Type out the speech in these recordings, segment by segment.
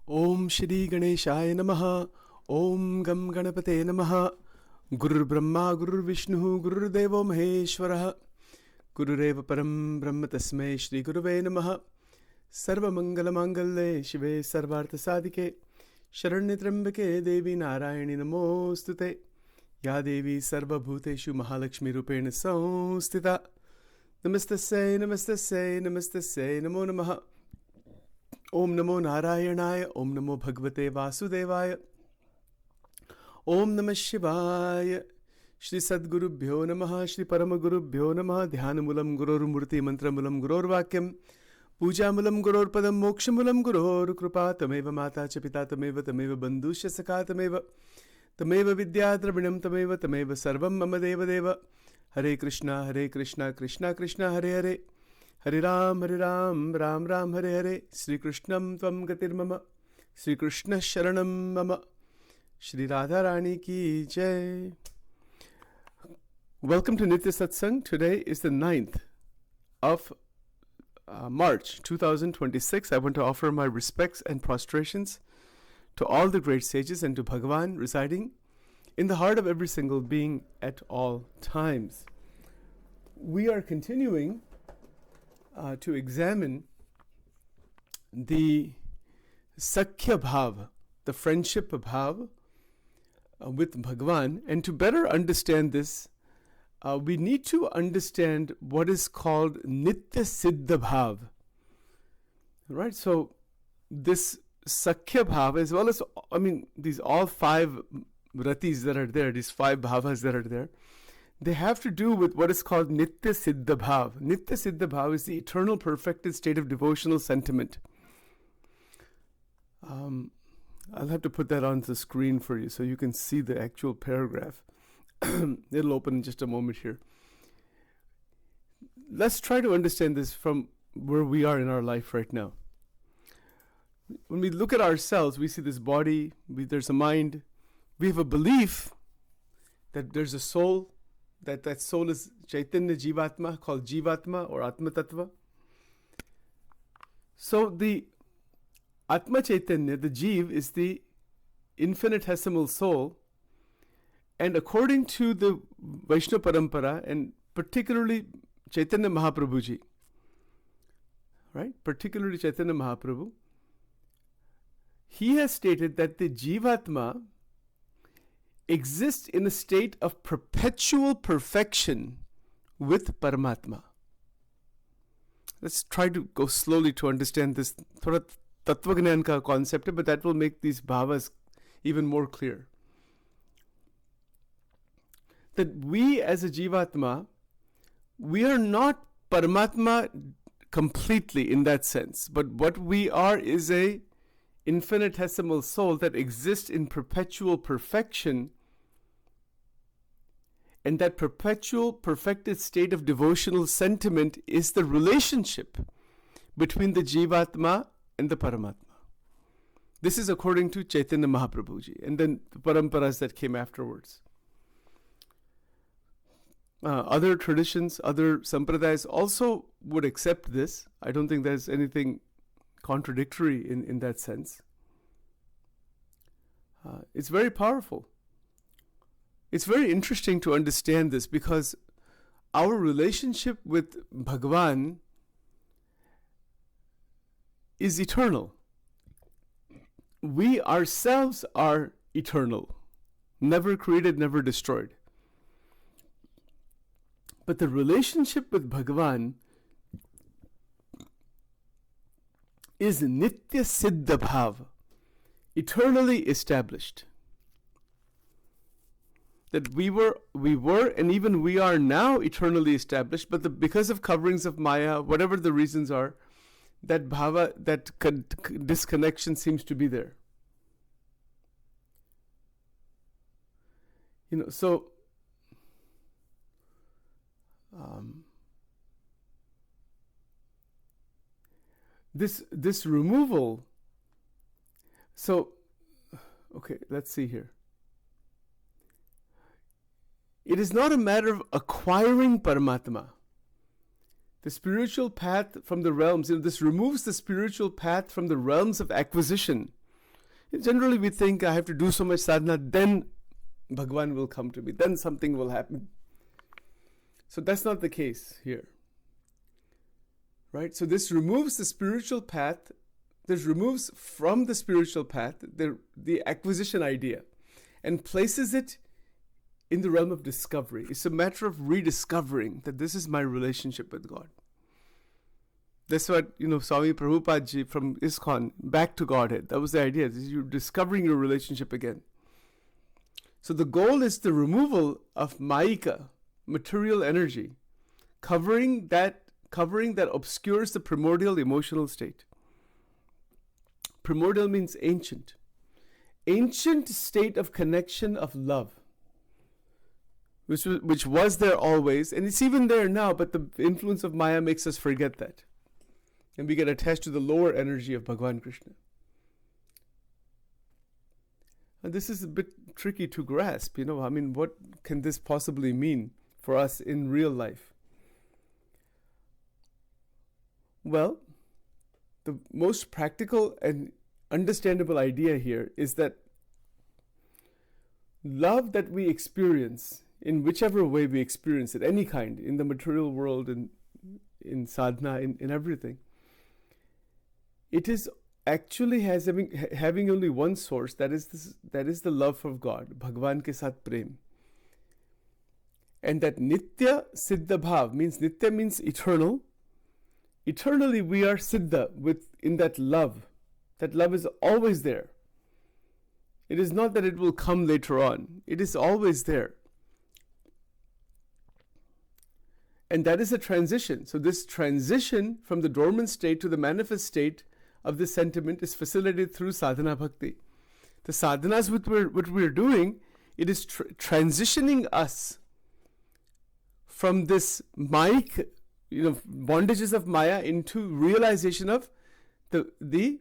Om Shri Ganeshaya Namaha. Om Gam Ganapate Namaha. Gurur Brahma Gurur Vishnu Gurur Devo Maheshwaraha. Gurureva Param Brahma Tasmai Shri Guruve Namaha. Sarva Mangala Mangalle Shive Sarvartha Sadike. Sharanya Trambake Devi Narayani Namostute. Ya Devi Sarva Bhuteshu Mahalakshmi Rupena Samstita. Namastasya Namastasya Namastasya Namo Namaha. Om Namo Narayanaya. Om Namo Bhagavate Vasudevaya. Om Namah Shivaya. Shri Sadgurubhyo Namaha. Shri Paramagurubhyo Namaha. Dhyanamulam Guror Murti Mantramulam Guror Vakyam. Pujamulam Guror Padam Mokshamulam Guror Krupa. Tameva Mata Chapita Tameva Tameva Bandhusha Saka Tameva Tameva Vidya Dravinam Tameva Tameva Sarvam Mama Deva Deva. Hare Krishna Krishna Krishna Hare Hare. Hare Ram Ram Ram Hare Hare. Sri Krishnam Tvam Gatir Mama. Sri Krishna Sharanam Mama. Shri Radharani Ki Jai. Welcome to Nitya Satsang. Today is the 9th of March 2026. I want to offer my respects and prostrations to all the great sages and to Bhagavan residing in the heart of every single being at all times. We are continuing to examine the Sakhya Bhav, the friendship bhav with Bhagavan. And to better understand this, we need to understand what is called Nitya Siddha Bhav. Right? So this Sakhya Bhav, as well as, these all 5 ratis that are there, these 5 bhavas that are there, they have to do with what is called Nitya Siddha Bhav. Nitya Siddha Bhav is the eternal perfected state of devotional sentiment. I'll have to put that on the screen for you so you can see the actual paragraph. It'll open in just a moment here. Let's try to understand this from where we are in our life right now. When we look at ourselves, we see this body, there's a mind, we have a belief that there's a soul, that soul is Chaitanya Jivatma, called Jivatma or Atma Tattva. So the Atma Chaitanya, the Jiv, is the infinitesimal soul. And according to the Vaishnava Parampara, and particularly Chaitanya Mahaprabhuji, right? Particularly Chaitanya Mahaprabhu, he has stated that the Jivatma exists in a state of perpetual perfection with Paramatma. Let's try to go slowly to understand this thoda Tattvagnan ka concept, but that will make these bhavas even more clear. That we as a Jivatma, we are not Paramatma completely in that sense, but what we are is a infinitesimal soul that exists in perpetual perfection, and that perpetual perfected state of devotional sentiment is the relationship between the Jivatma and the Paramatma. This is according to Chaitanya Mahaprabhuji, and then the paramparas that came afterwards. Other traditions, other sampradayas also would accept this. I don't think there's anything contradictory in that sense. It's very powerful. It's very interesting to understand this because our relationship with Bhagavan is eternal. We ourselves are eternal, never created, never destroyed. But the relationship with Bhagavan is Nitya Siddha Bhav, eternally established. That we were, and even we are now eternally established, but because of coverings of Maya, whatever the reasons are, that bhava, that disconnection seems to be there. So this removal. So, okay, let's see here. It is not a matter of acquiring Paramatma. The spiritual path from the realms, this removes the spiritual path from the realms of acquisition Generally we think I have to do so much sadhana, then Bhagwan will come to me, then something will happen. So that's not the case here. Right? So this removes the spiritual path, this removes from the spiritual path the acquisition idea and places it in the realm of discovery. It's a matter of rediscovering that this is my relationship with God. That's what, Swami Prabhupada ji from ISKCON, back to Godhead. That was the idea. You're discovering your relationship again. So the goal is the removal of Mayika, material energy, covering that obscures the primordial emotional state. Primordial means ancient. Ancient state of connection of love, which was there always, and it's even there now, but the influence of Maya makes us forget that. And we get attached to the lower energy of Bhagavan Krishna. And this is a bit tricky to grasp, what can this possibly mean for us in real life? Well, the most practical and understandable idea here is that love that we experience, in whichever way we experience it, any kind, in the material world, in sadhana, in everything, it is actually having only one source, that is the love of God, Bhagwan ke saath prem. And that Nitya Siddhabhav means, Nitya means eternal. Eternally we are Siddha in that love. That love is always there. It is not that it will come later on. It is always there. And that is a transition. So this transition from the dormant state to the manifest state of this sentiment is facilitated through sadhana bhakti. The sadhanas what we're doing, it is transitioning us from this bondages of Maya into realization of the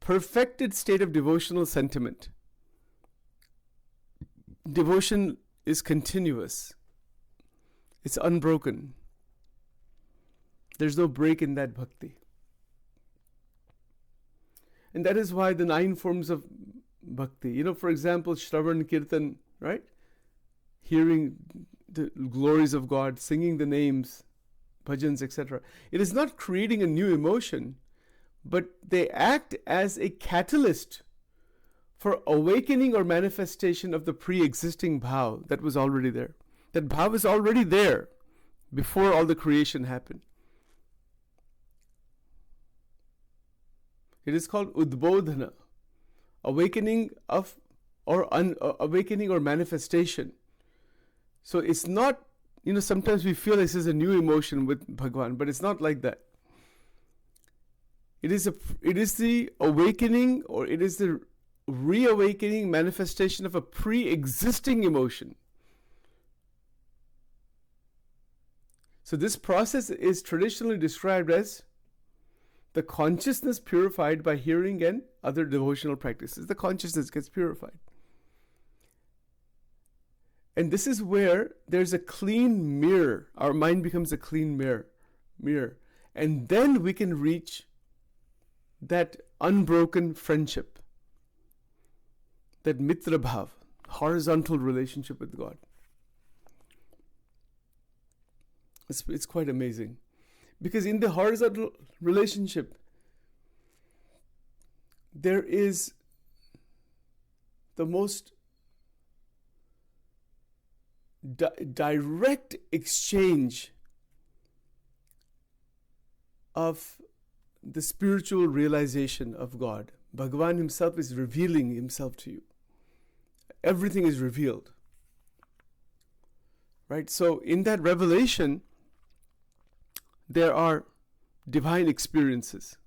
perfected state of devotional sentiment. Devotion is continuous. It's unbroken. There's no break in that bhakti. And that is why the 9 forms of bhakti, for example, Shravan, Kirtan, right? Hearing the glories of God, singing the names, bhajans, etc. It is not creating a new emotion, but they act as a catalyst for awakening or manifestation of the pre-existing bhav that was already there. That bhav is already there before all the creation happened. It is called udbodhana, awakening or manifestation. So it's not, sometimes we feel this is a new emotion with Bhagwan, but it's not like that. It is the awakening, or it is the reawakening manifestation of a pre-existing emotion. So this process is traditionally described as the consciousness purified by hearing and other devotional practices. The consciousness gets purified. And this is where there's a clean mirror. Our mind becomes a clean mirror. And then we can reach that unbroken friendship, that mitra bhav, horizontal relationship with God. It's quite amazing. Because in the horizontal relationship, there is the most direct exchange of the spiritual realization of God. Bhagavan himself is revealing himself to you. Everything is revealed. Right? So in that revelation, there are divine experiences.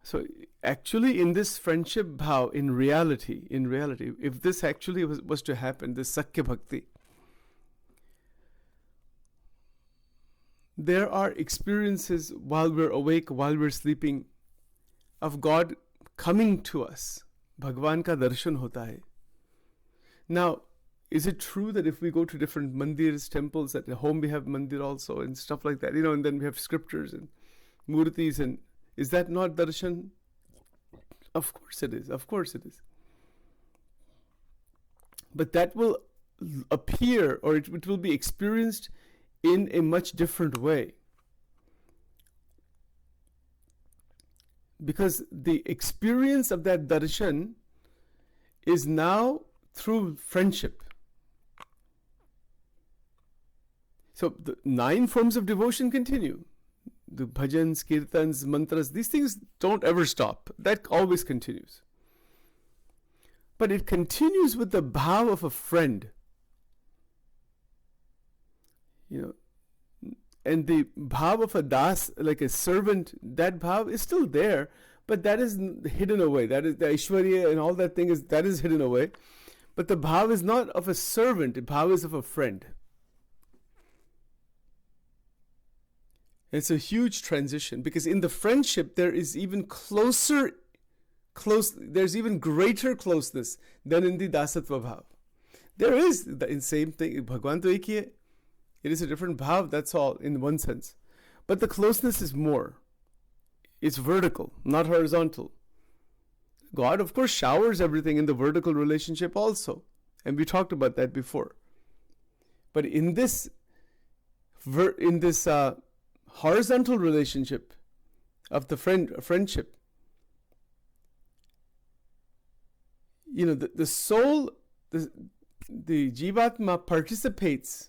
So actually in this friendship bhav, in reality, if this actually was to happen, this Sakya Bhakti, there are experiences while we're awake, while we're sleeping, of God coming to us. Bhagwan ka darshan hota hai. Now, is it true that if we go to different mandirs, temples, at home we have mandir also and stuff like that, and then we have scriptures and murtis, and is that not darshan? Of course it is. Of course it is. But that will appear, or it will be experienced in a much different way. Because the experience of that darshan is now through friendship. So the 9 forms of devotion continue. The bhajans, kirtans, mantras, these things don't ever stop. That always continues. But it continues with the bhav of a friend. And the bhav of a das, like a servant, that bhav is still there, but that is hidden away. That is the Aishwarya and all that thing that is hidden away. But the bhav is not of a servant, the bhav is of a friend. It's a huge transition, because in the friendship there is even there's even greater closeness than in the dasatva bhav. There is the same thing. Bhagwan to ek hi hai. It is a different bhav, that's all, in one sense. But the closeness is more. It's vertical, not horizontal. God, of course, showers everything in the vertical relationship also. And we talked about that before. But in this horizontal relationship of the friendship, the soul, the Jivatma participates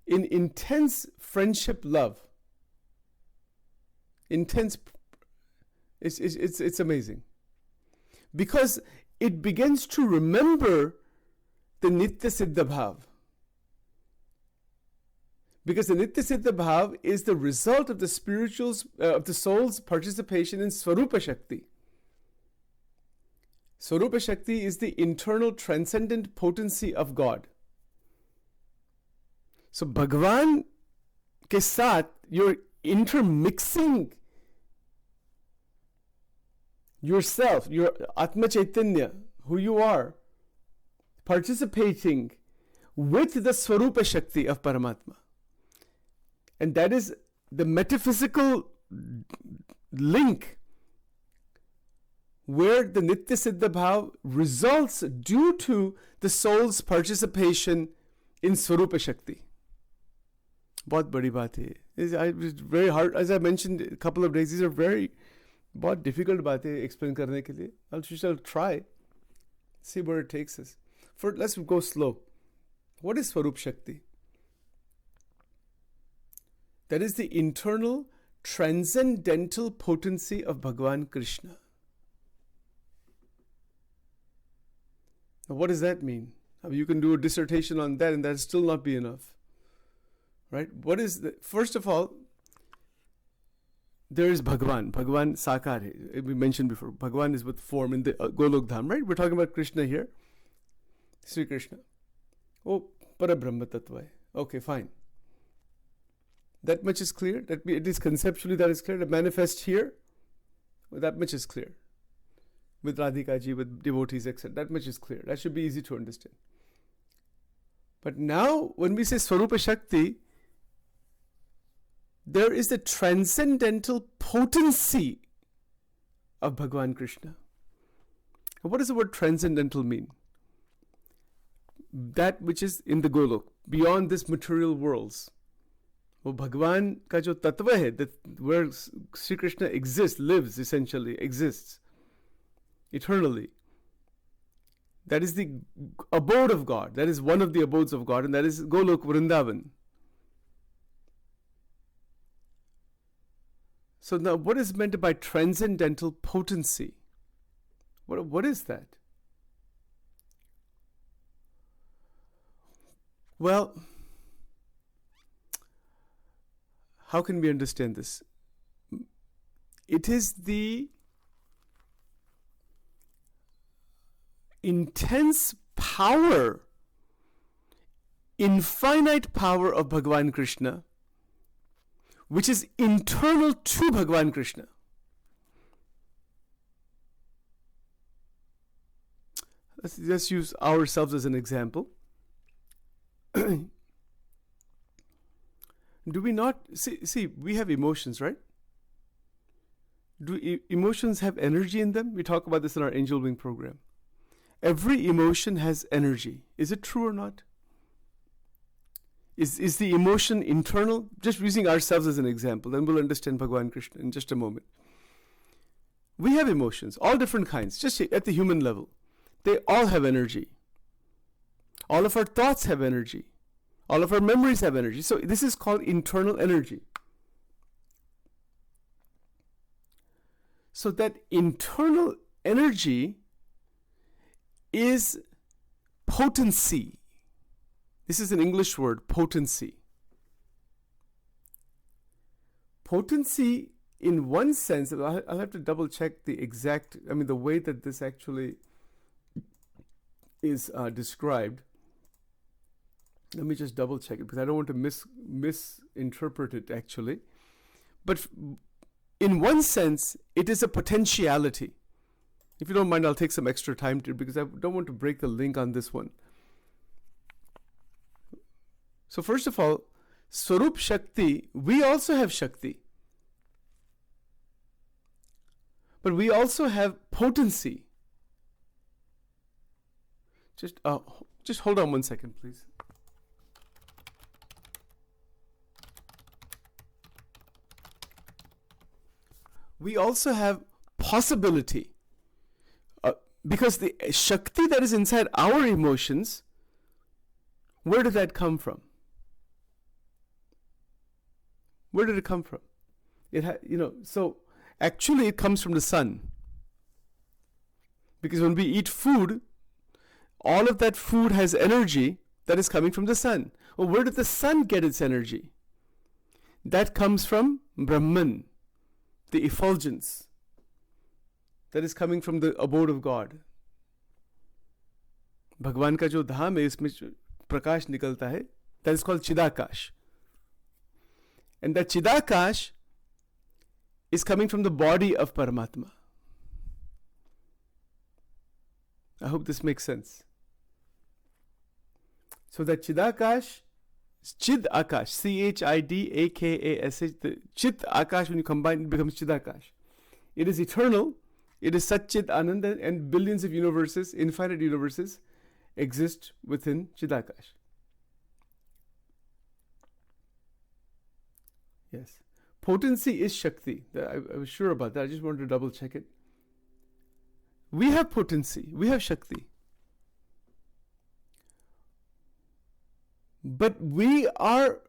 in intense friendship love. Intense, it's amazing. Because it begins to remember the Nitya Siddhabhav. Because the Nitya Siddhabhav is the result of the soul's participation in Swarupa Shakti. Swarupa Shakti is the internal transcendent potency of God. So Bhagavan ke saath, you're intermixing yourself, your Atma Chaitanya, who you are, participating with the Swarupa Shakti of Paramatma. And that is the metaphysical link where the Nitya Siddha Bhav results due to the soul's participation in Swarupa Shakti. बहुत बड़ी बात है. It's very hard, as I mentioned a couple of days, these are बहुत difficult बातें explain करने के लिए. We shall try, see where it takes us. Let's go slow. What is Swarup Shakti? That is the internal transcendental potency of Bhagavan Krishna. Now, what does that mean? You can do a dissertation on that and that will still not be enough. Right? First of all, there is Bhagavan. Bhagavan Sakar hai. We mentioned before. Bhagavan is with form in the Golok Dham, right? We're talking about Krishna here. Sri Krishna. Oh, Parabrahma Tattva hai. Okay, fine. That much is clear. It is conceptually that is clear. To manifest here, that much is clear. With Radhika ji, with devotees, etc. That much is clear. That should be easy to understand. But now, when we say Swarupa Shakti, there is the transcendental potency of Bhagavan Krishna. What does the word transcendental mean? That which is in the Golok, beyond this material worlds. वो भगवान का जो तत्व है, where Sri Krishna exists, lives essentially, exists eternally. That is the abode of God. That is one of the abodes of God, and that is Golok Vrindavan. So now, what is meant by transcendental potency? What is that? Well, how can we understand this? It is the intense power, infinite power of Bhagavan Krishna, which is internal to Bhagavan Krishna. Let's just use ourselves as an example. Do we not see we have emotions, right? Do emotions have energy in them? We talk about this in our angel wing program. Every emotion has energy. Is it true or not? Is the emotion internal? Just using ourselves as an example, then we'll understand Bhagavan Krishna in just a moment. We have emotions, all different kinds, just at the human level. They all have energy. All of our thoughts have energy. All of our memories have energy. So this is called internal energy. So that internal energy is potency. This is an English word, potency. Potency, in one sense, I'll have to double check the way that this actually is described. Let me just double check it because I don't want to misinterpret it actually. But in one sense, it is a potentiality. If you don't mind, I'll take some extra time because I don't want to break the link on this one. So first of all, Swarup Shakti, we also have Shakti. But we also have potency. Just hold on one second, please. We also have possibility. Because the Shakti that is inside our emotions, where did that come from? Where did it come from? So actually it comes from the sun. Because when we eat food, all of that food has energy that is coming from the sun. Well, where did the sun get its energy? That comes from Brahman, the effulgence that is coming from the abode of God. भगवान का जो धाम है इसमें प्रकाश निकलता है, that is called Chidakash. And that Chidakash is coming from the body of Paramatma. I hope this makes sense. So that Chidakash, Chid Akash, Chidakash, the Chit Akash, when you combine it becomes Chidakash. It is eternal. It is Satchit Ananda, and billions of universes, infinite universes, exist within Chidakash. Yes. Potency is Shakti. I was sure about that. I just wanted to double check it. We have potency. We have Shakti. But we are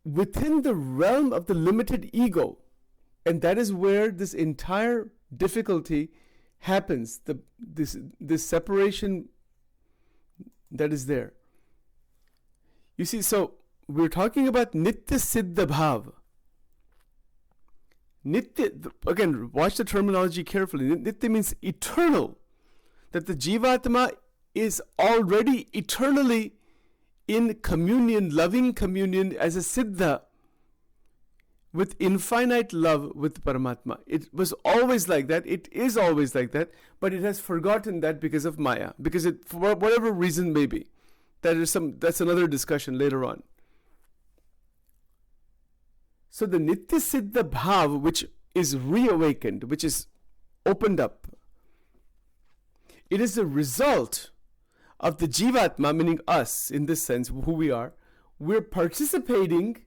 within the realm of the limited ego. And that is where this entire difficulty happens. This separation that is there. You see, so we're talking about Nitya Siddhabhav. Nitya, again, watch the terminology carefully. Nitya means eternal. That the Jivatma is already eternally in communion, loving communion as a Siddha with infinite love with Paramatma. It was always like that. It is always like that. But it has forgotten that because of Maya. Because it, for whatever reason may be. That's another discussion later on. So the Nitya Siddha Bhav, which is reawakened, which is opened up, it is the result of the Jivatma, meaning us, in this sense, who we are. We're participating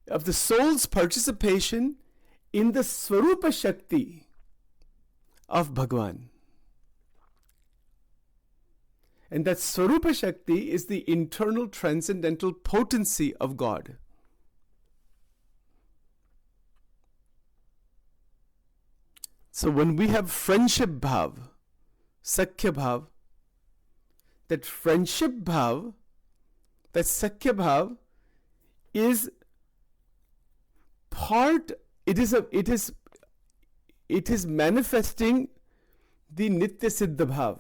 of the soul's participation in the Swarupa Shakti of Bhagwan. And that Swarupa Shakti is the internal transcendental potency of God. So when we have friendship bhav, sakhya bhav, that friendship bhav, that sakhya bhav is part, it is manifesting the Nitya Siddha bhav.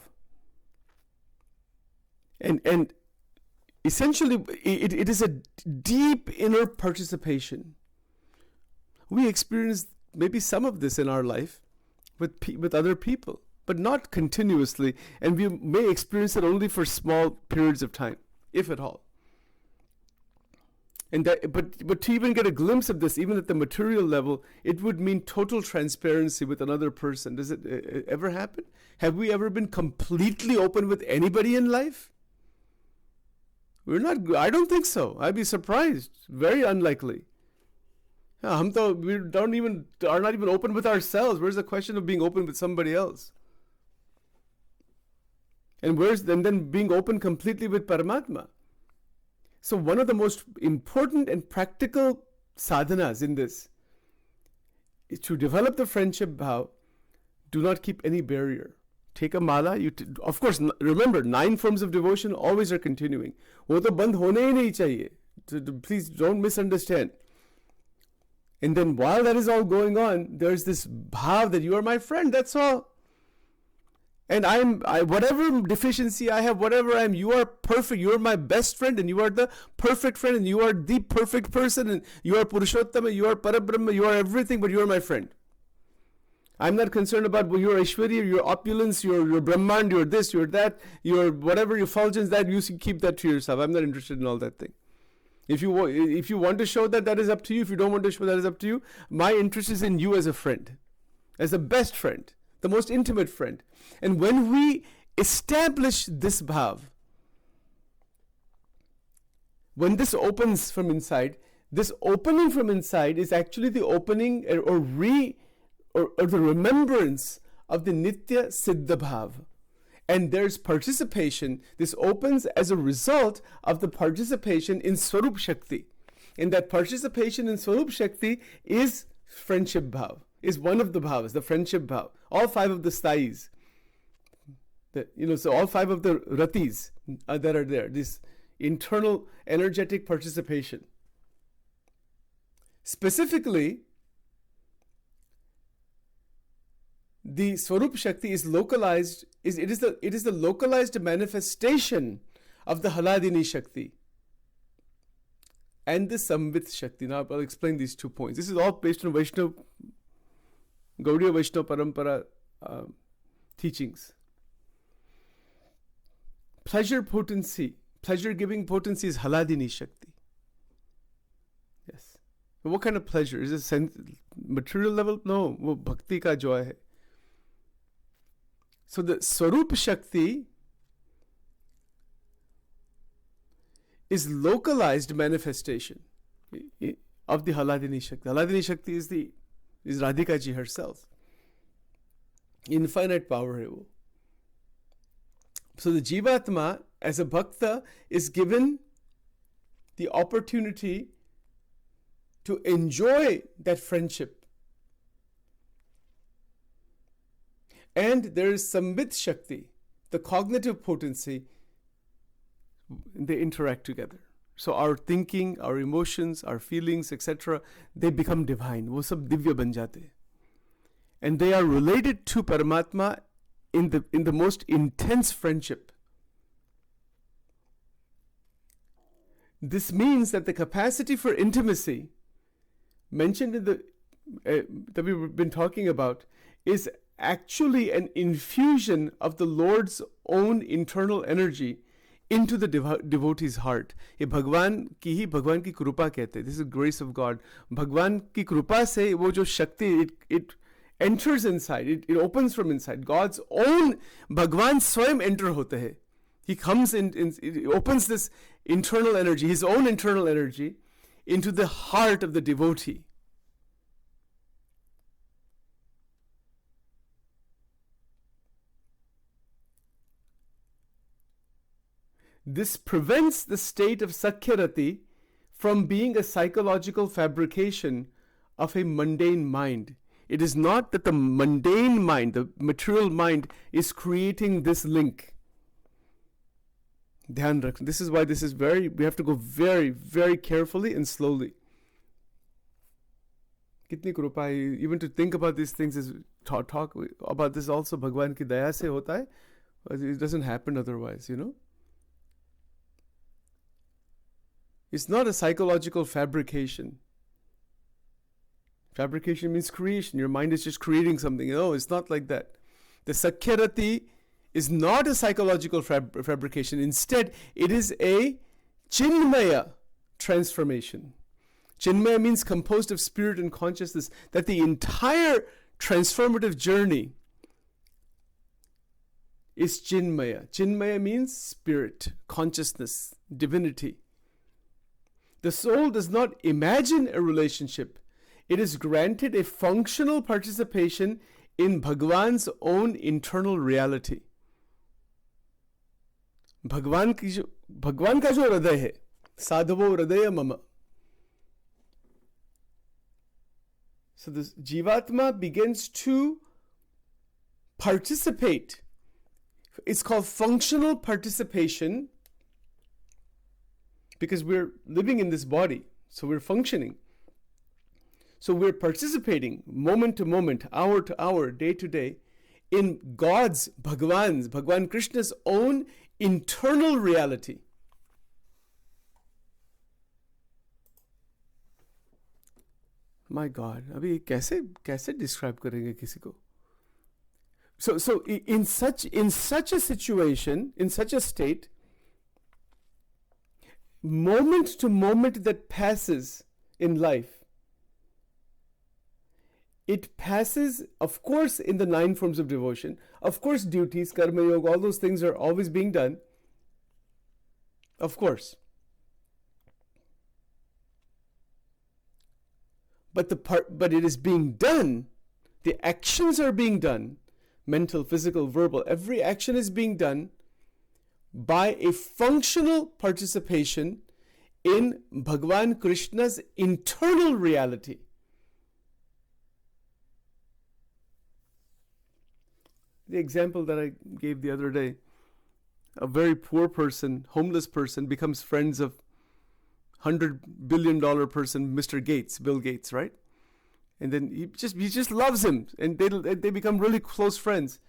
And essentially it is a deep inner participation. We experience maybe some of this in our life with other people, but not continuously, and we may experience it only for small periods of time, if at all. And that, but to even get a glimpse of this, even at the material level, it would mean total transparency with another person. Does it ever happen? Have we ever been completely open with anybody in life? We're not. I don't think so. I'd be surprised. Very unlikely. We are not even open with ourselves. Where's the question of being open with somebody else? And then being open completely with Paramatma? So one of the most important and practical sadhanas in this is to develop the friendship bhav. Do not keep any barrier. Take a mala. Of course, remember, 9 forms of devotion always are continuing. वो तो बंद होने ही नहीं चाहिए. Please don't misunderstand. And then while that is all going on, there's this bhav that you are my friend. That's all. And whatever deficiency I have, whatever I am, you are perfect. You are my best friend, and you are the perfect friend, and you are the perfect person, and you are Purushottama, you are Parabrahma, you are everything, but you are my friend. I'm not concerned about your Aishwarya, your opulence, your Brahmand, your this, your that, your whatever, your effulgence, that you keep that to yourself. I'm not interested in all that thing. If you want to show that is up to you. If you don't want to show, that is up to you. My interest is in you as a friend, as the best friend, the most intimate friend. And when we establish this bhav, when this opens from inside, this opening from inside is actually the opening or the remembrance of the Nitya Siddhabhav. And there's participation. This opens as a result of the participation in Swarup Shakti. And that participation in Swarup Shakti is friendship bhav, is one of the bhavas, the friendship bhav. All 5 of the sthayis. So all 5 of the ratis that are there, this internal energetic participation. Specifically, the Swarup Shakti is localized, it is the localized manifestation of the Haladini Shakti and the Samvit Shakti. Now I'll explain these 2 points. This is all based on Vaishnava, Gaudiya Vaishnava Parampara teachings. Pleasure-giving potency is Haladini Shakti. Yes. But what kind of pleasure? Is it material level? No. वो भक्ति का joy है. So the Swarup Shakti is localized manifestation of the Haladini Shakti. Haladini Shakti is Radhika ji herself. Infinite power hai wo. So the Jivatma as a Bhakta is given the opportunity to enjoy that friendship. And there is Samvit Shakti, the cognitive potency, they interact together. So our thinking, our emotions, our feelings, etc., they become divine. वो सब दिव्य बन जाते. And they are related to Paramatma in the most intense friendship. This means that the capacity for intimacy mentioned in that we've been talking about is actually an infusion of the Lord's own internal energy into the devotee's heart. ये भगवान की कृपा कहते हैं. This is grace of God. भगवान की कृपा से वो जो शक्ति it enters inside, it opens from inside. God's own Bhagwan Swayam enter होते हैं. He comes in, it opens this internal energy, his own internal energy, into the heart of the devotee. This prevents the state of Sakhyarati from being a psychological fabrication of a mundane mind. It is not that the mundane mind, the material mind, is creating this link. Dhyan rakh. This is why we have to go very, very carefully and slowly. Kitni krupa hai, even to think about these things is talk about this also. Bhagwan ki daya se hota hai. It doesn't happen otherwise, It's not a psychological fabrication. Fabrication means creation. Your mind is just creating something. No, it's not like that. The Sakhyarati is not a psychological fabrication. Instead, it is a Chinmaya transformation. Chinmaya means composed of spirit and consciousness, that the entire transformative journey is Chinmaya. Chinmaya means spirit, consciousness, divinity. The soul does not imagine a relationship. It is granted a functional participation in Bhagwan's own internal reality. भगवान का जो हृदय है, साधवो हृदय मम. So this Jivatma begins to participate. It's called functional participation because we're living in this body. So we're functioning. So we're participating moment to moment, hour to hour, day to day in God's, Bhagwan Krishna's own internal reality. My God, अभी कैसे describe करेंगे किसी को? So in such a situation, in such a state, moment to moment that passes in life, it passes, of course, in the 9 forms of devotion. Of course, duties, karma yoga, all those things are always being done. Of course. But it is being done. The actions are being done. Mental, physical, verbal. Every action is being done by a functional participation in Bhagwan Krishna's internal reality. The example that I gave the other day, a very poor person, homeless person, becomes friends of $100 billion person, Mr. Gates, Bill Gates, right? And then he just loves him, and they become really close friends.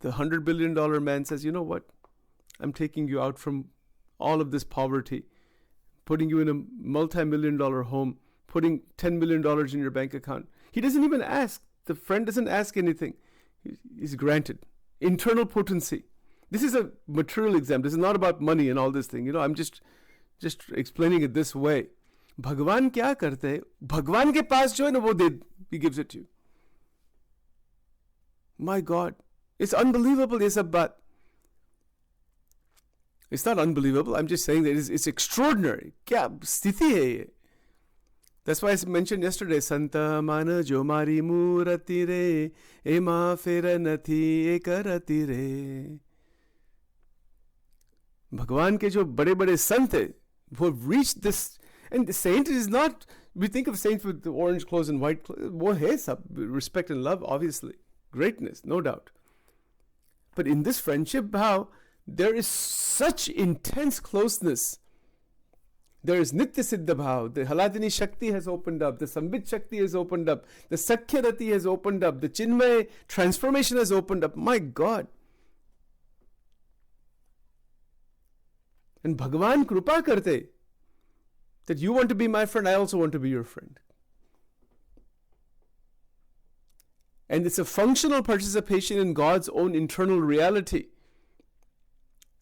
The $100 billion man says, you know what? I'm taking you out from all of this poverty, putting you in a multi-million-dollar home, putting $10 million in your bank account. He doesn't even ask. The friend doesn't ask anything. He's granted. Internal potency. This is a material example. This is not about money and all this thing. I'm just explaining it this way. भगवान क्या करते हैं? भगवान के पास जो है ना वो दे, he gives it to you. My God, it's unbelievable ये सब बात. It's not unbelievable. I'm just saying that it's extraordinary. क्या स्थिति है ये? That's why I mentioned yesterday, Santa mana jo mari murati re, ema fera nathi ekarati re. भगवान के जो बड़े बड़े संत हैं, who have reached this. And the saint is not, we think of saints with the orange clothes and white clothes. वो है सब, respect and love, obviously. Greatness, no doubt. But in this friendship bhav, there is such intense closeness. There is Nitya Siddhabhav. The Haladini Shakti has opened up. The Sambit Shakti has opened up. The Sakhyarati has opened up. The Chinmay transformation has opened up. My God. And Bhagavan Krupa karte. That you want to be my friend, I also want to be your friend. And it's a functional participation in God's own internal reality.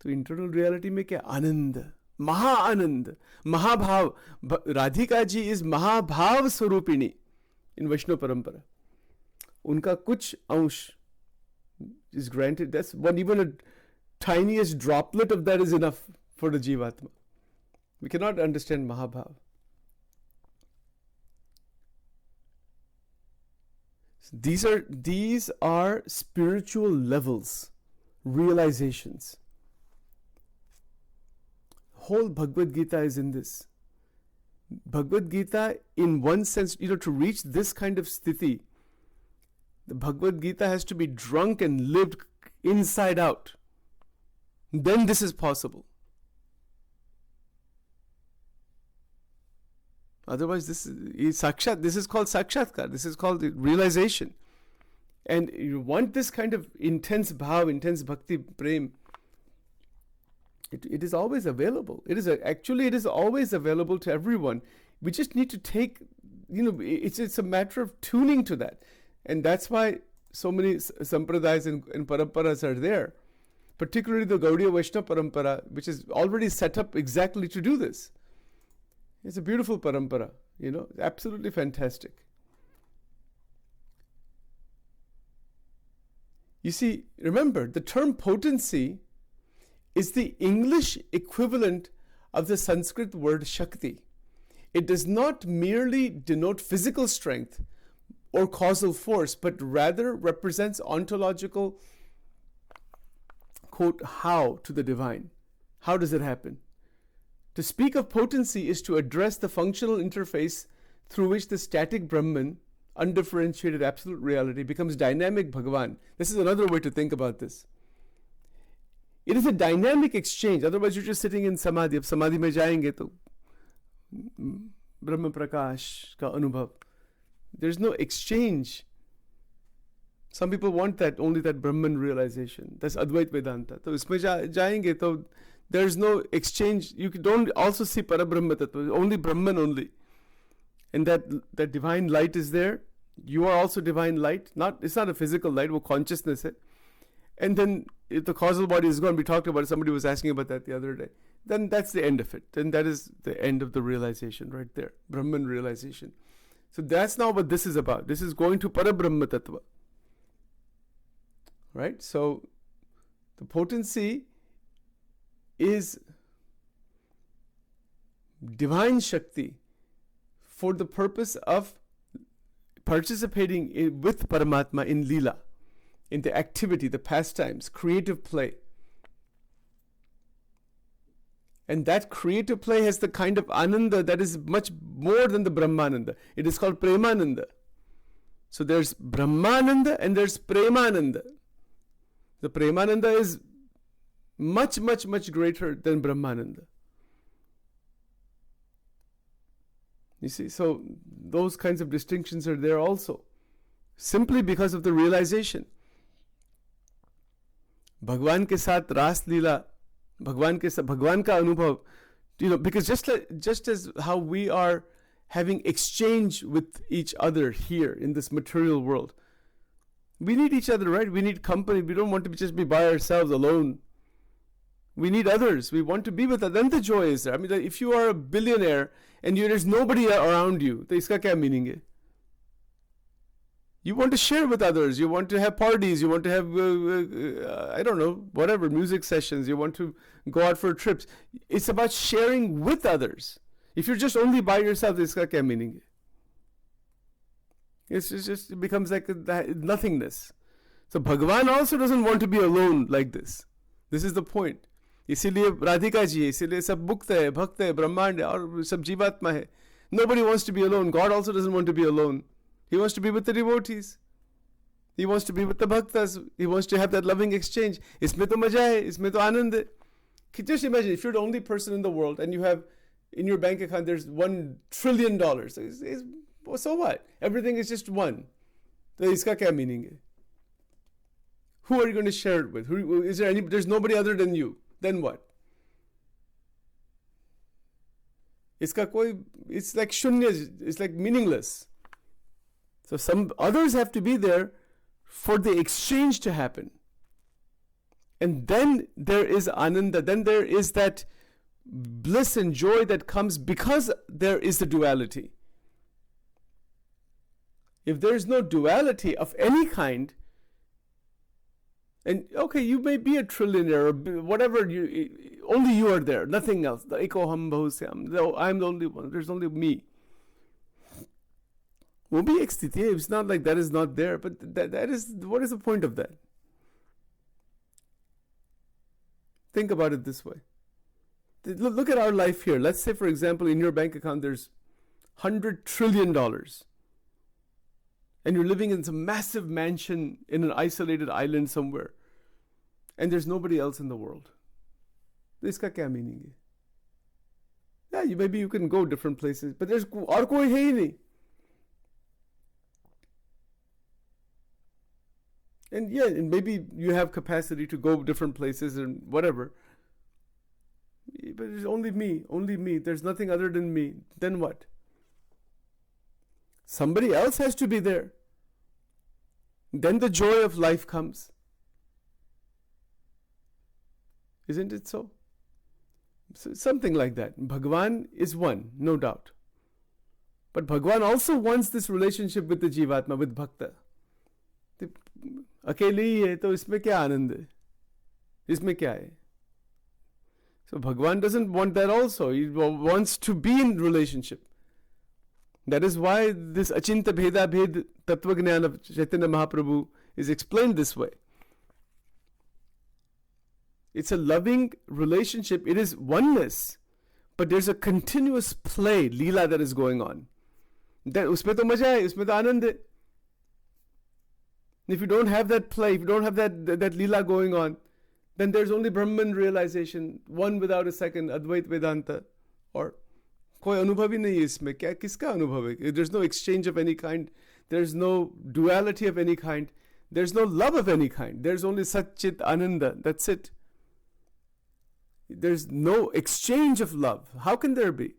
So internal reality में क्या? आनंद, महाआनंद, महाभाव. Radhika ji is महाभाव स्वरूपिणी in Vaishnava parampara. उनका कुछ अंश is granted. That's one, even a tiniest droplet of that is enough for the Jivatma. We cannot understand Mahabhav. So these are spiritual levels, realizations. Whole Bhagavad Gita is in this. Bhagavad Gita, in one sense, to reach this kind of sthiti, the Bhagavad Gita has to be drunk and lived inside out. Then this is possible. Otherwise, this is called sakshatkar. This is called the realization. And you want this kind of intense bhav, intense bhakti, prem. It is always available. It is always available to everyone. We just need to take, it's a matter of tuning to that. And that's why so many sampradayas and paramparas are there. particularly the Gaudiya Vaishnava Parampara, which is already set up exactly to do this. It's a beautiful parampara, absolutely fantastic. You see, remember, the term potency is the English equivalent of the Sanskrit word Shakti. It does not merely denote physical strength or causal force, but rather represents ontological, quote, how to the divine. How does it happen? To speak of potency is to address the functional interface through which the static Brahman, undifferentiated absolute reality, becomes dynamic Bhagavan. This is another way to think about this. It is a dynamic exchange. Otherwise, you're just sitting in samadhi. If samadhi mein jayenge, to Brahma Prakash ka anubhav. There's no exchange. Some people want that, only that Brahman realization. That's Advait Vedanta. So isme jayenge, to there's no exchange. You don't also see Parabrahma Tattva, only Brahman only. And that divine light is there. You are also divine light. It's not a physical light, wo consciousness hai. And then if the causal body is gone, we talked about it, somebody was asking about that the other day, then that's the end of it. Then that is the end of the realization right there, Brahman realization. So that's not what this is about. This is going to Parabrahma Tattva. Right? So the potency is divine Shakti for the purpose of participating with Paramatma in LEELA, in the activity, the pastimes, creative play. And that creative play has the kind of ananda that is much more than the Brahmananda. It is called Premananda. So there's Brahmananda and there's Premananda. The Premananda is much, much, much greater than Brahmananda. You see, so those kinds of distinctions are there also, simply because of the realization. Bhagwan ke saath ras leela, Bhagwan ka anubhav, because just as how we are having exchange with each other here in this material world, we need each other, right? We need company. We don't want to just be by ourselves alone. We need others. We want to be with others. Then the joy is there. I mean, if you are a billionaire and there's nobody around you, then iska kya meaning hai? You want to share with others. You want to have parties. You want to have, I don't know, whatever, music sessions. You want to go out for trips. It's about sharing with others. If you're just only by yourself, iska kya meaning hai? It becomes like nothingness. So Bhagavan also doesn't want to be alone like this. This is the point. इसीलिए राधिका जी है, इसीलिए सब मुक्त है, भक्त है, ब्रह्मांड है और सब जीवात्मा है. Nobody wants to be alone. God also doesn't want to be alone. He wants to be with the devotees. He wants to be with the bhaktas. He wants to have that loving exchange. इसमें तो मजा है, इसमें तो आनंद है. Just imagine if you're the only person in the world and you have in your bank account there's $1 trillion. So what? Everything is just one. तो इसका क्या meaning है? Who are you going to share it with? There's nobody other than you. Then what? It's like shunya, it's like meaningless. So some others have to be there for the exchange to happen. And then there is ananda, then there is that bliss and joy that comes because there is the duality. If there is no duality of any kind, and okay, you may be a trillionaire or whatever, only you are there, nothing else. Ekoham bahusyam. I'm the only one. There's only me. Will be ekstiti. It's not like that is not there, but that is, what is the point of that? Think about it this way. Look at our life here. Let's say, for example, in your bank account there's $100 trillion. And you're living in some massive mansion in an isolated island somewhere. And there's nobody else in the world. Iska kya meaning hai? Yeah, maybe you can go different places, but there's aur koi hai hi nahi. And yeah, and maybe you have capacity to go different places and whatever. But it's only me. There's nothing other than me. Then what? Somebody else has to be there. Then the joy of life comes. Isn't it so? Something like that. Bhagwan is one, no doubt. But Bhagwan also wants this relationship with the Jivatma, with Bhakta. अकेले ही है तो इसमें क्या आनंद है? इसमें क्या है? So Bhagwan doesn't want that also. He wants to be in relationship. That is why this Achinta Bheda Bhed Tattva Jnana of Chaitanya Mahaprabhu is explained this way. It's a loving relationship. It is oneness. But there's a continuous play, Leela, that is going on. That उसमें तो मजा है, उसमें तो आनंद है. If you don't have that play, if you don't have that Leela going on, then there's only Brahman realization, one without a second, Advait Vedanta, or कोई अनुभव ही नहीं है इसमें. क्या किसका अनुभव है? There's no exchange of any kind. There's no duality of any kind. There's no love of any kind. There's only Sat Chit Ananda. That's it. There's no exchange of love. How can there be?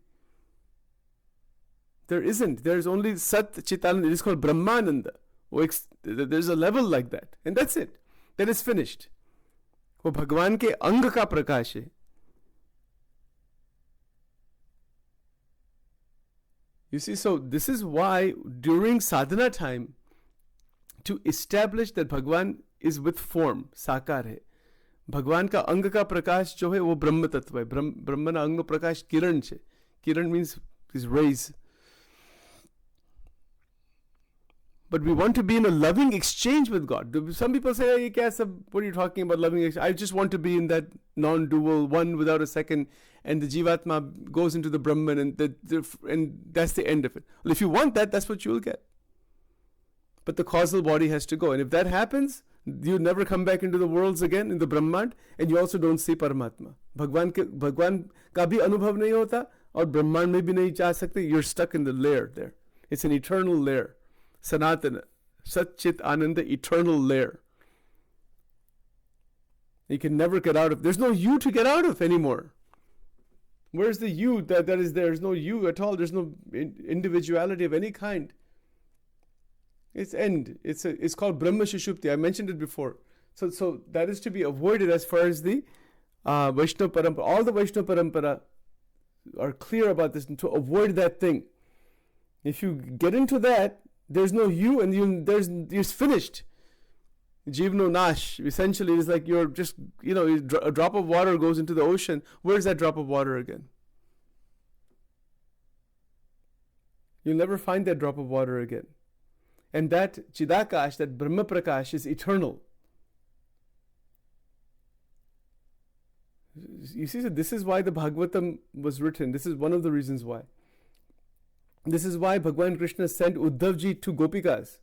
There isn't. There's only Sat Chit Ananda. It is called Brahmananda. There's a level like that. And that's it. That is finished. वो भगवान के अंग का प्रकाश है. You see, so this is why during sadhana time, to establish that Bhagwan is with form, साकार है. भगवान का अंग का प्रकाश जो है वो ब्रह्म तत्व है. ब्रह्म ना अंग प्रकाश किरण છે. Kiran means these rays. But we want to be in a loving exchange with God. Some people say, hey, what are you talking about loving exchange? I just want to be in that non-dual, one without a second, and the Jivatma goes into the Brahman, and that's the end of it. Well, if you want that, that's what you'll get. But the causal body has to go. And if that happens, you never come back into the worlds again, in the Brahmand, and you also don't see Paramatma. Bhagwan ka bhi anubhav nahi hota, aur Brahmand mein bhi nahi ja sakte. You're stuck in the layer there. It's an eternal layer. Sanatana, Sat Chit Ananda, eternal layer. You can never get out of. There's no you to get out of anymore. Where's the you that is there? There's no you at all. There's no individuality of any kind. It's end. It's called Brahma Shishupti. I mentioned it before. So that is to be avoided as far as the Vaishnava Parampara. All the Vaishnava Parampara are clear about this, to avoid that thing. If you get into that, there's no you, and you're finished. Jivno Nash, essentially, is like you're just, a drop of water goes into the ocean. Where's that drop of water again? You'll never find that drop of water again. And that Chidakash, that Brahma Prakash, is eternal. You see, so this is why the Bhagavatam was written. This is one of the reasons why. This is why Bhagwan Krishna sent Uddhavji to Gopikas.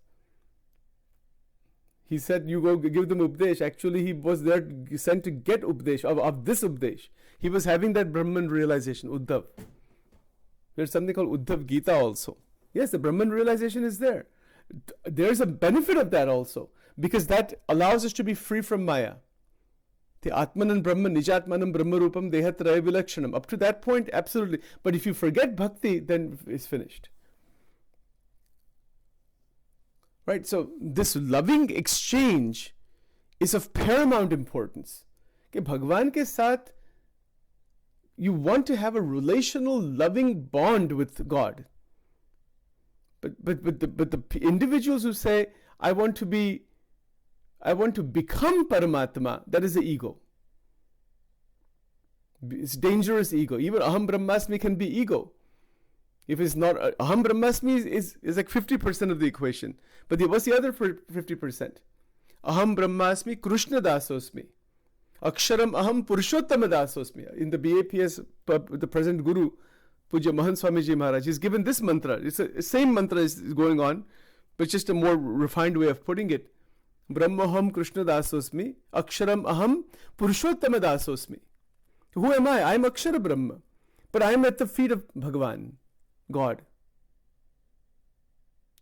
He said, you go give them Updesh. Actually, he was there sent to get Updesh, of this Updesh. He was having that Brahman realization, Uddhav. There's something called Uddhav Gita also. Yes, the Brahman realization is there. There's a benefit of that also, because that allows us to be free from Maya. The Atmanan Brahman, Nijatmanam Brahma Rupam, Dehatraya Vilakshanam. Up to that point, absolutely. But if you forget bhakti, then it's finished. Right? So, this loving exchange is of paramount importance. Okay, Bhagwan ke saath, you want to have a relational, loving bond with God. But the individuals who say, I want to become Paramatma, that is the ego. It's dangerous ego. Even Aham Brahmasmi can be ego. If it's not, Aham Brahmasmi is like 50% of the equation. But what's the other 50%? Aham Brahmasmi Krishna Dasosmi. Aksharam Aham Purushottama Dasosmi. In the BAPS, the present Guru, Puja Mahan Swamiji Maharaj, he's given this mantra. It's the same mantra is going on, but just a more refined way of putting it. Brahmaham Krishna Dasosmi, Aksharam Aham Purushottama Dasosmi. Who am I? I am Akshara Brahma. But I am at the feet of Bhagavan, God.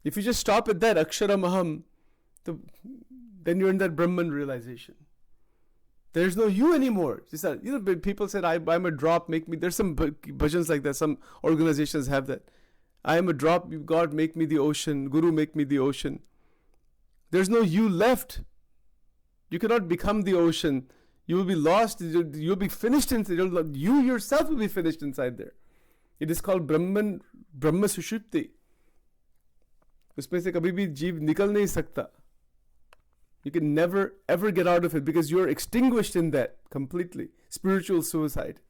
If you just stop at that, Aksharam Aham, then you're in that Brahman realization. There's no you anymore. People said, I'm a drop, make me. There's some bhajans like that. Some organizations have that. I am a drop, God make me the ocean, Guru make me the ocean. There's no you left. You cannot become the ocean. You will be lost. You'll be finished inside. You yourself will be finished inside there. It is called Brahma Sushupti. उसमें से कभी भी जीव निकल नहीं सकता. You can never ever get out of it because you're extinguished in that completely. Spiritual suicide.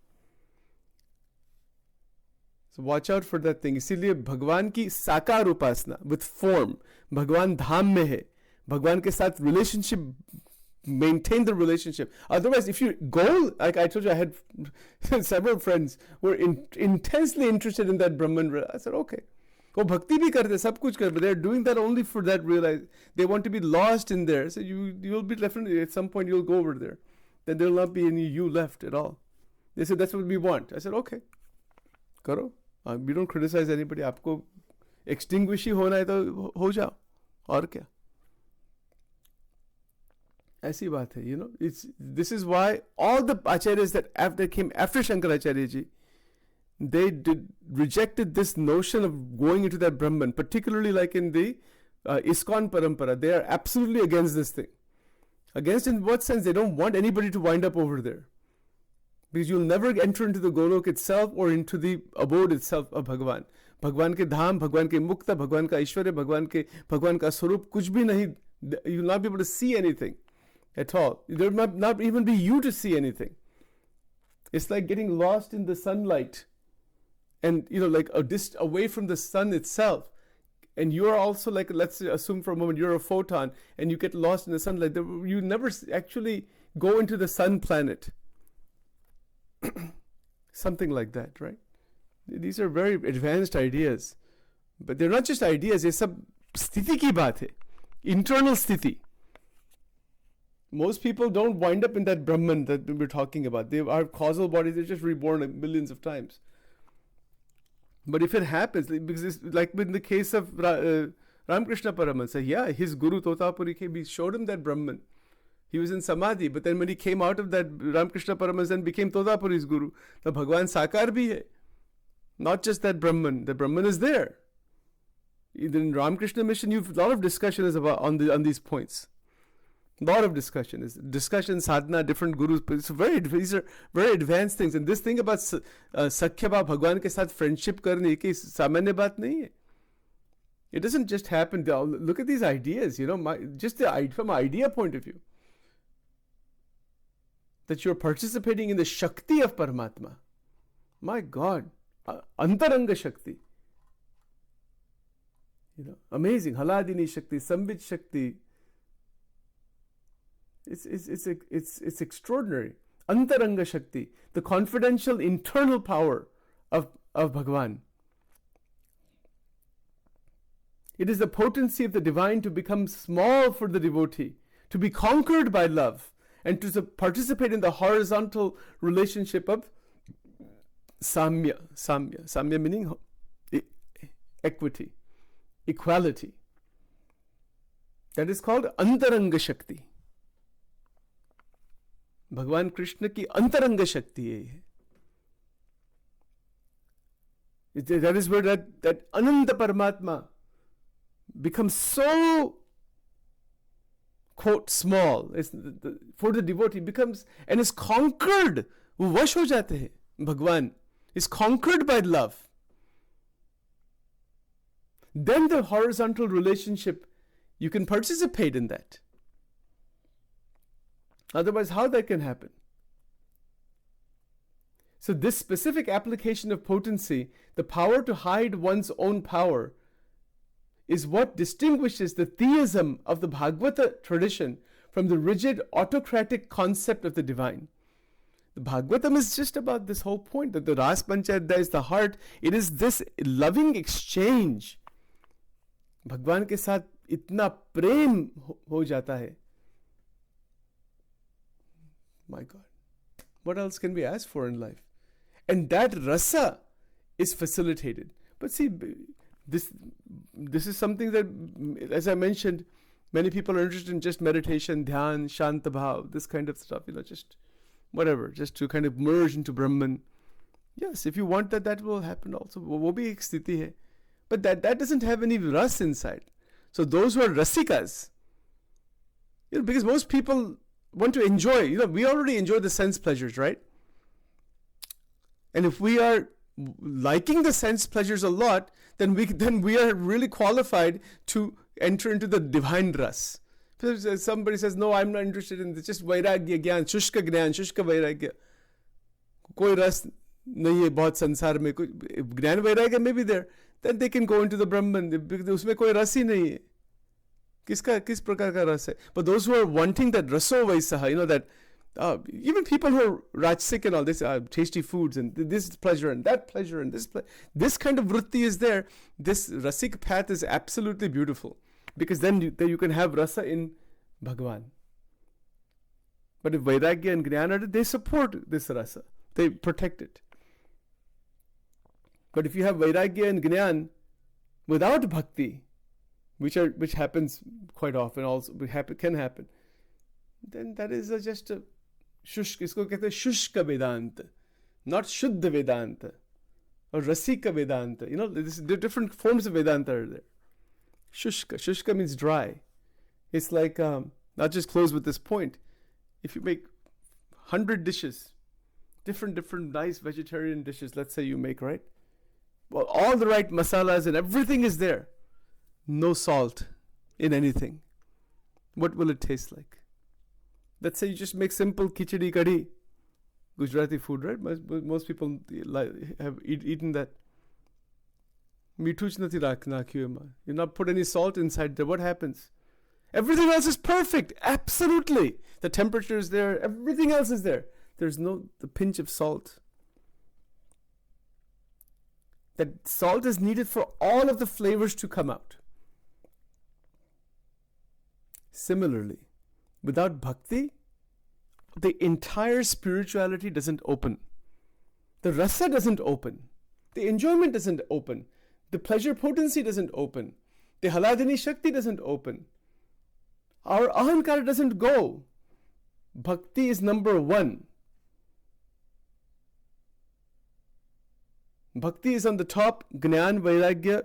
So watch out for that thing. इसीलिए भगवान की साकार उपासना with form. भगवान धाम में है. भगवान के साथ relationship, maintain the relationship. Otherwise, if you go, like I told you, I had several friends who were intensely interested in that Brahman. I said, okay. वो भक्ति भी करते, सब कुछ करते. They're doing that only for that realize. They want to be lost in there. So you'll be definitely, at some point you'll go over there. Then there'll not be any you left at all. They said, that's what we want. I said, okay. करो. We don't criticize anybody. आपको extinguish ही होना है तो हो जाओ. और क्या? ऐसी बात है, you know. This is why all the acharyas that came after Shankaracharya ji, they rejected this notion of going into that Brahman, particularly like in the ISKCON Parampara. They are absolutely against this thing. Against in what sense? They don't want anybody to wind up over there. Because you'll never enter into the Golok itself or into the abode itself of Bhagavan. Bhagavan ke dham, Bhagavan ke mukta, Bhagavan ka Aishwarya, Bhagavan ka Swarup, kuch bhi nahi. You'll not be able to see anything at all. There might not even be you to see anything. It's like getting lost in the sunlight. And, you know, like away from the sun itself. And you're also like, let's assume for a moment, you're a photon and you get lost in the sunlight. You never actually go into the sun planet. Something like that, right? These are very advanced ideas. But they're not just ideas. It's सब स्थिति की बात है. Internal स्थिति. Most people don't wind up in that Brahman that we're talking about. They are causal bodies. They're just reborn millions of times. But if it happens, because it's like in the case of Ramakrishna Paramahansa, yeah, his Guru Totapuri showed him that Brahman. He was in Samadhi, but then when he came out of that, Ramakrishna Paramahansa then became Totapuri's Guru. Now Bhagwan Sakar bhi hai. Not just that Brahman. The Brahman is there. In Ramakrishna Mission, a lot of discussion is about on these points. A lot of discussion, sadhana, different gurus. These are very advanced things. And this thing about Sakhya Bhav, Bhagwan ke saath friendship karne ki samanya baat nahi hai. It doesn't just happen. Look at these ideas, you know, from an idea point of view. That you're participating in the Shakti of Paramatma. My God. Antaranga Shakti. You know, amazing. Haladini Shakti, Sambit Shakti. It's extraordinary. Antaranga Shakti, the confidential internal power of Bhagavan. It is the potency of the divine to become small for the devotee, to be conquered by love, and to participate in the horizontal relationship of Samya. Samya meaning equity, equality. That is called Antaranga Shakti. भगवान कृष्ण की अंतरंग शक्ति है. That is where that Ananda Paramatma becomes so, quote, small. For the devotee becomes and is conquered. वो वश हो जाते हैं. भगवान is conquered by love. Then the horizontal relationship, you can participate in that. Otherwise, how that can happen? So this specific application of potency, the power to hide one's own power, is what distinguishes the theism of the Bhagavata tradition from the rigid autocratic concept of the divine. The Bhagavatam is just about this whole point that the RAS Panchadhyayi is the heart. It is this loving exchange. Bhagwan ke saath itna prem ho jata hai. My God. What else can we ask for in life? And that rasa is facilitated. But see, this is something that, as I mentioned, many people are interested in just meditation, dhyan, shanta bhav, this kind of stuff, you know, just whatever, just to kind of merge into Brahman. Yes, if you want that, that will happen also. Wo bhi ek sthiti hai. But that doesn't have any ras inside. So those who are rasikas, you know, because most people want to enjoy. We already enjoy the sense pleasures, right? And if we are liking the sense pleasures a lot, then we are really qualified to enter into the divine ras. Somebody says, no, I'm not interested in this, just vairagya gyan, shushka vairagya. Koi ras nahi hai bahut sansar mein, gyan vairagya may be there, then they can go into the Brahman, usme koi ras hi nahi hai. Kis prakar ka ras hai? But those who are wanting that raso vaisaha, that even people who are rajasic and all this, tasty foods and this pleasure and that pleasure and this kind of vritti is there. This rasik path is absolutely beautiful, because then you can have rasa in Bhagavan. But if vairagya and jnana, they support this rasa, they protect it. But if you have vairagya and jnana without bhakti, which happens quite often, also can happen, then that is just a shushka. Isko kehte shushka Vedanta, not shuddha Vedanta or rasika Vedanta. The different forms of Vedanta are there. Shushka means dry. It's like, I'll just close with this point. If you make 100 dishes, different nice vegetarian dishes, let's say you make, right? Well, all the right masalas and everything is there. No salt in anything. What will it taste like? Let's say you just make simple khichdi kadhi, Gujarati food, right? Most people have eaten that. Mituch nathi rakhiyo. You not put any salt inside there. What happens? Everything else is perfect. Absolutely. The temperature is there. Everything else is there. There's the pinch of salt. That salt is needed for all of the flavors to come out. Similarly, without bhakti, the entire spirituality doesn't open. The rasa doesn't open. The enjoyment doesn't open. The pleasure potency doesn't open. The haladini shakti doesn't open. Our ahankara doesn't go. Bhakti is number one. Bhakti is on the top. Jnana, vairagya,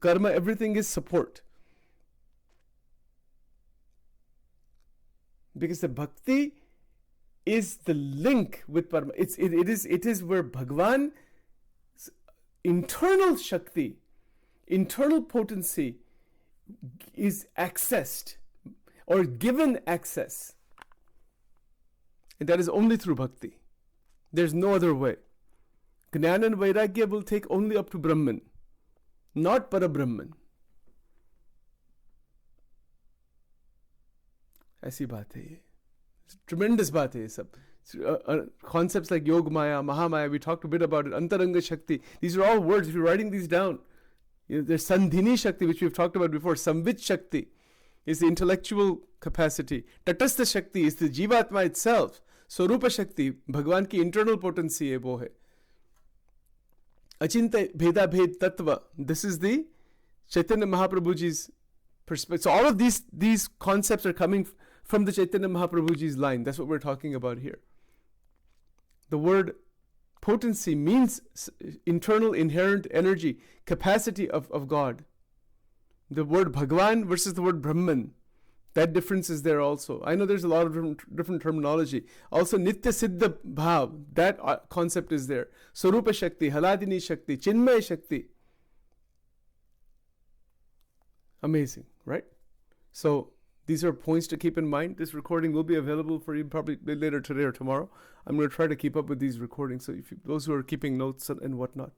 karma, everything is support. Because the bhakti is the link with Parama. It is where Bhagavan's internal shakti, internal potency is accessed or given access. And that is only through bhakti. There's no other way. Jnana and Vairagya will take only up to Brahman, not Parabrahman. ऐसी बात है ये. Tremendous बात है ये सब. Concepts like Yog Maya, Mahamaya, we talked a bit about it. Antaranga Shakti. These are all words. If you're writing these down, there's Sandhini Shakti, which we've talked about before. Samvit Shakti is the intellectual capacity. Tatastha Shakti is the Jivatma itself. Swarupa Shakti, Bhagavan ki internal potency hai, wo hai. Achinta Bheda Bhed Tattva. This is the Chaitanya Mahaprabhuji's perspective. So all of these concepts are coming from the Chaitanya Mahaprabhuji's line. That's what we're talking about here. The word potency means internal inherent energy, capacity of God. The word Bhagavan versus the word Brahman, that difference is there also. I know there's a lot of different terminology. Also Nitya Siddhabhav, that concept is there. Swarupa Shakti, Haladini Shakti, Chinmaya Shakti. Amazing, right? So these are points to keep in mind. This recording will be available for you probably later today or tomorrow. I'm going to try to keep up with these recordings. So those who are keeping notes and whatnot.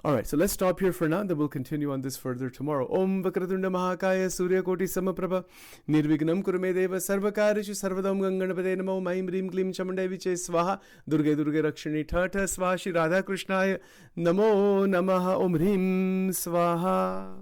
All right, so let's stop here for now, and then we'll continue on this further tomorrow. Om Vakratunda Mahakaya Surya Koti Samaprabha Nirvignam Kurume Deva Sarvakarishu Sarvadam Ganganapade Namo Mahim Rim Klim Chamandai Viche Swaha Durga Rakshani Thata Swaha Shri Radha Krishnaya Namo Namaha Om Hrim Swaha.